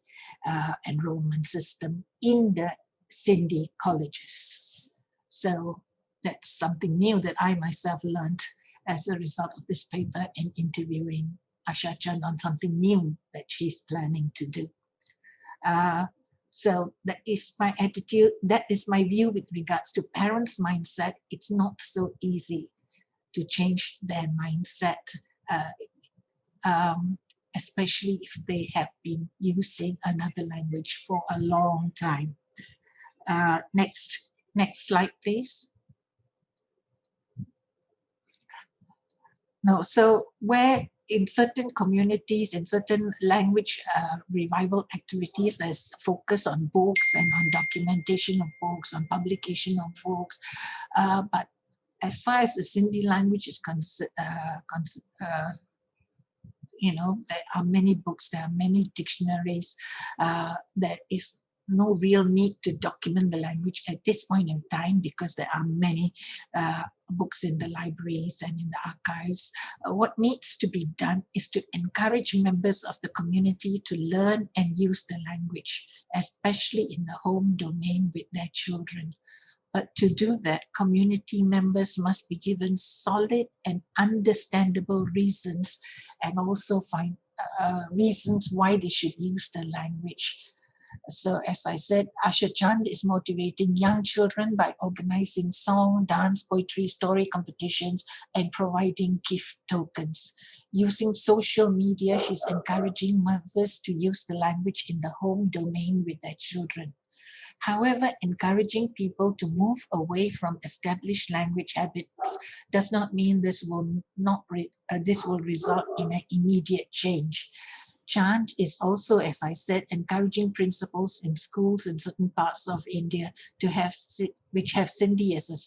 S2: enrollment system in the Sindhi colleges. So that's something new that I myself learned as a result of this paper and interviewing Asha Chand on something new that she's planning to do. So that is my attitude. That is my view with regards to parents' mindset. It's not so easy to change their mindset, especially if they have been using another language for a long time. Next slide, please. No, so where in certain communities, in certain language revival activities, there's focus on books and on documentation of books, on publication of books. But as far as the Sindhi language is concerned, there are many books, there are many dictionaries. There is no real need to document the language at this point in time because there are many books in the libraries and in the archives. What needs to be done is to encourage members of the community to learn and use the language, especially in the home domain with their children. But to do that, community members must be given solid and understandable reasons and also find reasons why they should use the language. So as I said, Asha Chand is motivating young children by organizing song, dance, poetry, story competitions, and providing gift tokens. Using social media, she's encouraging mothers to use the language in the home domain with their children. However, encouraging people to move away from established language habits does not mean this will result in an immediate change. Chand is also, as I said, encouraging principals in schools in certain parts of India to have Sindhi as a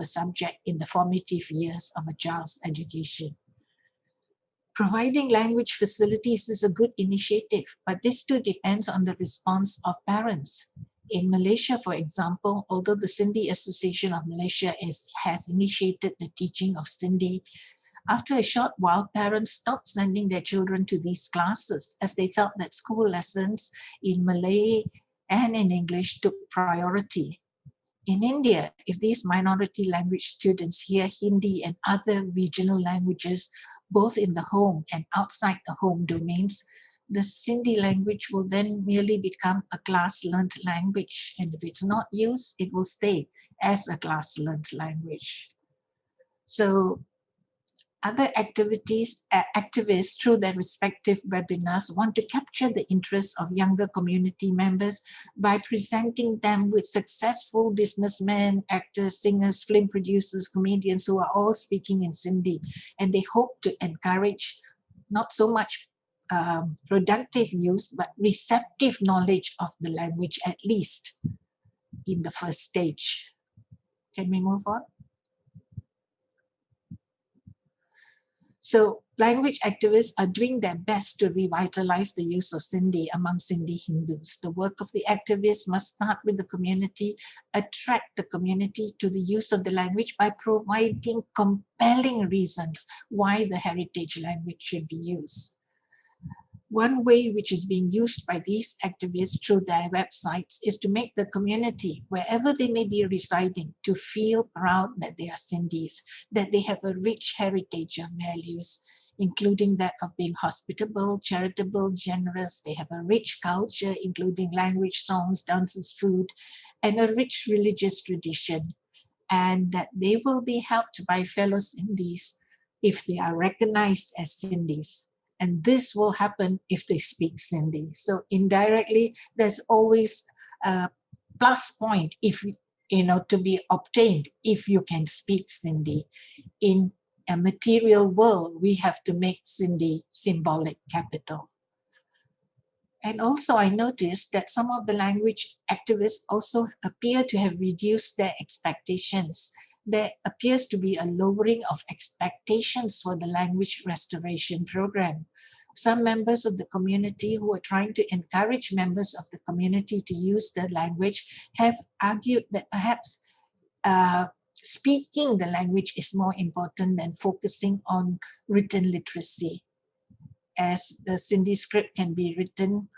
S2: subject in the formative years of a child's education. Providing language facilities is a good initiative, but this too depends on the response of parents. In Malaysia, for example, although the Sindhi Association of Malaysia has initiated the teaching of Sindhi, after a short while, parents stopped sending their children to these classes as they felt that school lessons in Malay and in English took priority. In India, if these minority language students hear Hindi and other regional languages, both in the home and outside the home domains, the Sindhi language will then merely become a class-learned language. And if it's not used, it will stay as a class-learned language. So other activists through their respective webinars want to capture the interests of younger community members by presenting them with successful businessmen, actors, singers, film producers, comedians who are all speaking in Sindhi. And they hope to encourage not so much productive use, but receptive knowledge of the language, at least in the first stage. Can we move on? So language activists are doing their best to revitalize the use of Sindhi among Sindhi Hindus. The work of the activists must start with the community, attract the community to the use of the language by providing compelling reasons why the heritage language should be used. One way which is being used by these activists through their websites is to make the community, wherever they may be residing, to feel proud that they are Sindhis, that they have a rich heritage of values, including that of being hospitable, charitable, generous. They have a rich culture, including language, songs, dances, food, and a rich religious tradition, and that they will be helped by fellow Sindhis if they are recognized as Sindhis. And this will happen if they speak Sindhi. So indirectly, there's always a plus point if to be obtained if you can speak Sindhi. In a material world, we have to make Sindhi symbolic capital. And also I noticed that some of the language activists also appear to have reduced their expectations. There appears to be a lowering of expectations for the language restoration program. Some members of the community who are trying to encourage members of the community to use the language have argued that perhaps speaking the language is more important than focusing on written literacy, as the Sindhi script can be written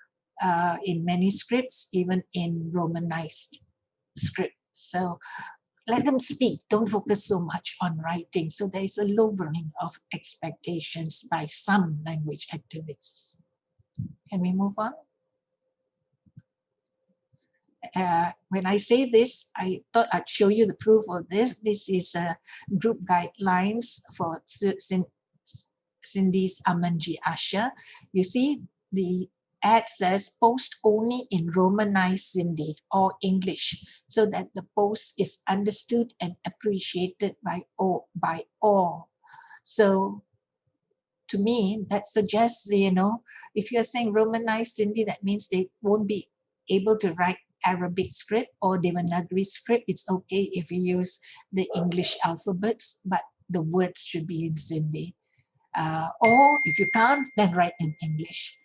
S2: in many scripts, even in Romanized script. So let them speak, don't focus so much on writing. So there is a lowering of expectations by some language activists. Can we move on? When I say this, I thought I'd show you the proof of this. This is group guidelines for Sindhi's Amanji Asha. You see, the ad says post only in Romanized Sindhi or English, so that the post is understood and appreciated by all. So to me, that suggests, if you're saying Romanized Sindhi, that means they won't be able to write Arabic script or Devanagari script. It's okay if you use the English alphabets, but the words should be in Sindhi. Or if you can't, then write in English.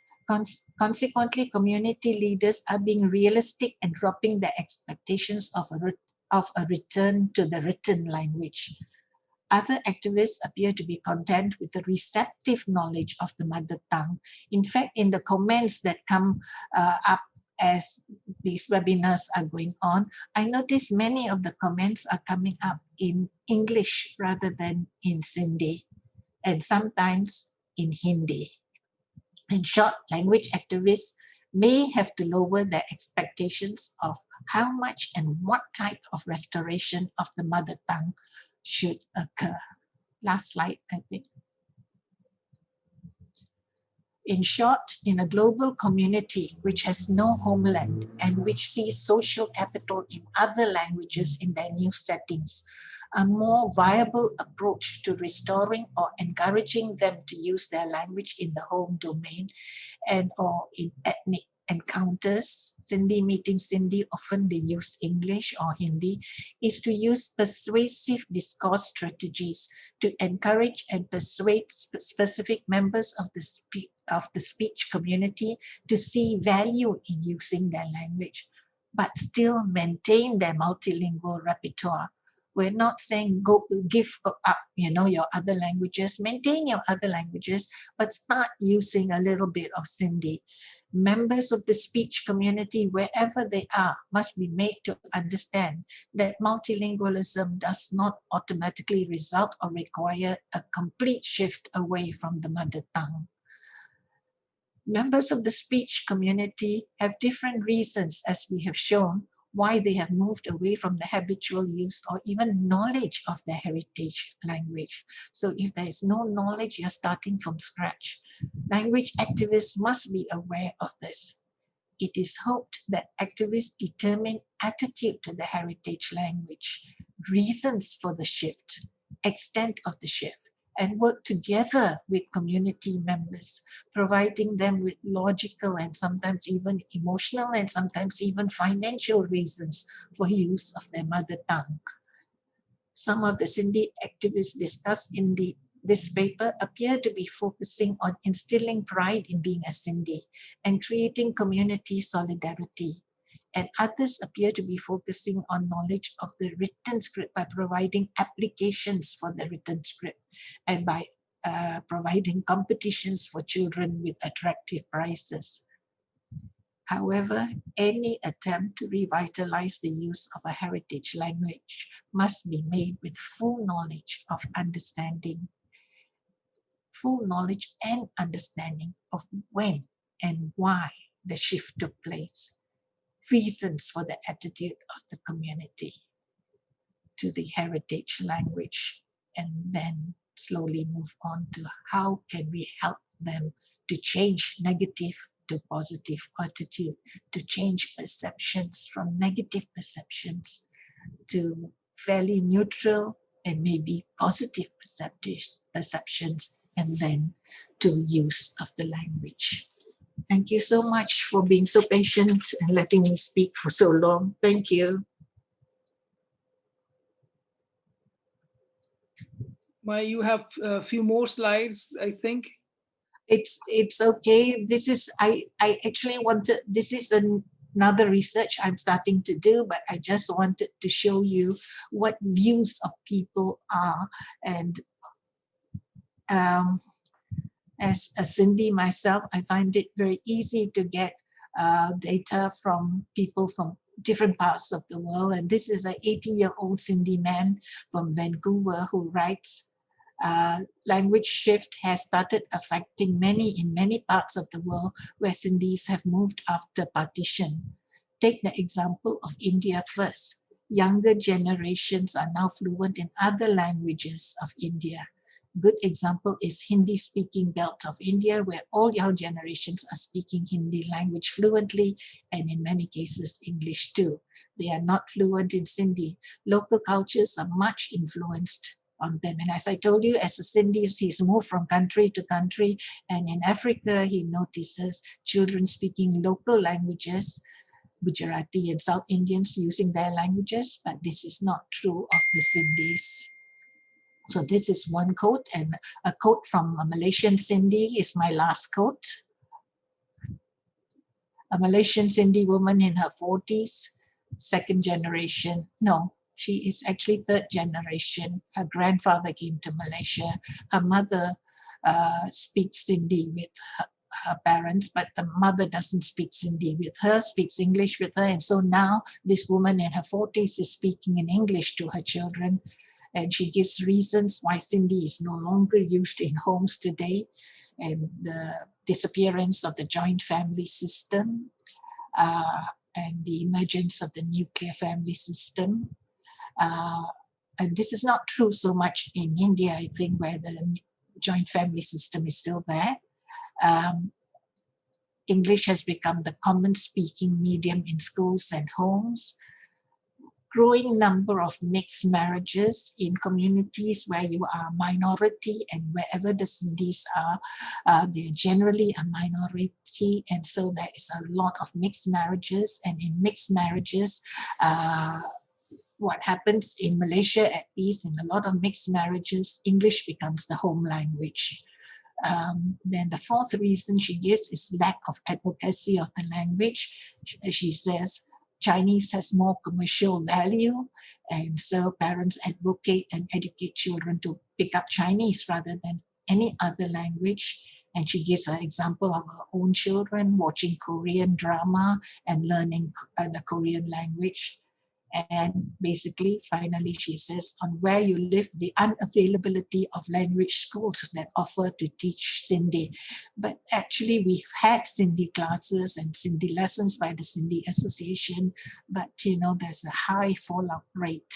S2: Consequently, community leaders are being realistic and dropping their expectations of a return to the written language. Other activists appear to be content with the receptive knowledge of the mother tongue. In fact, in the comments that come up as these webinars are going on, I notice many of the comments are coming up in English rather than in Sindhi, and sometimes in Hindi. In short, language activists may have to lower their expectations of how much and what type of restoration of the mother tongue should occur. Last slide, I think. In short, in a global community which has no homeland and which sees social capital in other languages in their new settings, a more viable approach to restoring or encouraging them to use their language in the home domain and or in ethnic encounters, Sindhi meeting Sindhi, often they use English or Hindi, is to use persuasive discourse strategies to encourage and persuade specific members of the speech community to see value in using their language, but still maintain their multilingual repertoire. We're not saying give up, your other languages, maintain your other languages, but start using a little bit of Sindhi. Members of the speech community, wherever they are, must be made to understand that multilingualism does not automatically result or require a complete shift away from the mother tongue. Members of the speech community have different reasons, as we have shown, why they have moved away from the habitual use or even knowledge of their heritage language. So if there is no knowledge, you're starting from scratch. Language activists must be aware of this. It is hoped that activists determine attitude to the heritage language, reasons for the shift, extent of the shift, and work together with community members, providing them with logical and sometimes even emotional and sometimes even financial reasons for use of their mother tongue. Some of the Sindhi activists discussed in this paper appear to be focusing on instilling pride in being a Sindhi and creating community solidarity. And others appear to be focusing on knowledge of the written script by providing applications for the written script and by providing competitions for children with attractive prizes. However, any attempt to revitalize the use of a heritage language must be made with full knowledge and understanding of when and why the shift took place, reasons for the attitude of the community to the heritage language, and then slowly move on to how can we help them to change negative to positive attitude, to change perceptions from negative perceptions to fairly neutral and maybe positive perceptions, and then to use of the language. Thank you so much for being so patient and letting me speak for so long. Thank you.
S1: Maya, you have a few more slides, I think.
S2: It's okay. This is I actually wanted. This is another research I'm starting to do, but I just wanted to show you what views of people are. And as a Sindhi myself, I find it very easy to get data from people from different parts of the world. And this is an 80-year-old Sindhi man from Vancouver who writes, language shift has started affecting many in many parts of the world where Sindhis have moved after partition. Take the example of India first. Younger generations are now fluent in other languages of India. Good example is Hindi-speaking belt of India, where all young generations are speaking Hindi language fluently, and in many cases English too. They are not fluent in Sindhi. Local cultures are much influenced on them. And as I told you, as a Sindhi, he's moved from country to country, and in Africa, he notices children speaking local languages, Gujarati and South Indians using their languages, but this is not true of the Sindhis. So this is one quote, and a quote from a Malaysian Sindhi is my last quote. A Malaysian Sindhi woman in her 40s, second generation. No, she is actually third generation. Her grandfather came to Malaysia. Her mother speaks Sindhi with her parents, but the mother doesn't speak Sindhi with her, speaks English with her. And so now this woman in her 40s is speaking in English to her children. And she gives reasons why Sindhi is no longer used in homes today, and the disappearance of the joint family system, and the emergence of the nuclear family system. And this is not true so much in India, I think, where the joint family system is still there. English has become the common speaking medium in schools and homes. Growing number of mixed marriages in communities where you are a minority, and wherever the Sindhis are, they're generally a minority, and so there is a lot of mixed marriages. And in mixed marriages, what happens in Malaysia, at least in a lot of mixed marriages, English becomes the home language. Then the fourth reason she gives is lack of advocacy of the language. She says Chinese has more commercial value, and so parents advocate and educate children to pick up Chinese rather than any other language. And she gives an example of her own children watching Korean drama and learning the Korean language. And basically, finally, she says, on where you live, the unavailability of language schools that offer to teach Sindhi. But actually, we've had Sindhi classes and Sindhi lessons by the Sindhi Association, but there's a high fallout rate.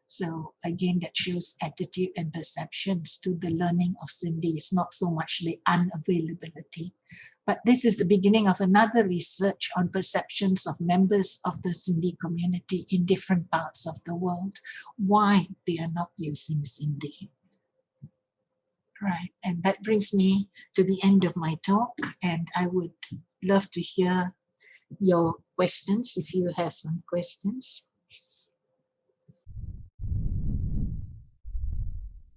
S2: So again, that shows attitude and perceptions to the learning of Sindhi. It's not so much the unavailability. But this is the beginning of another research on perceptions of members of the Sindhi community in different parts of the world, why they are not using Sindhi. Right, and that brings me to the end of my talk, and I would love to hear your questions if you have some questions.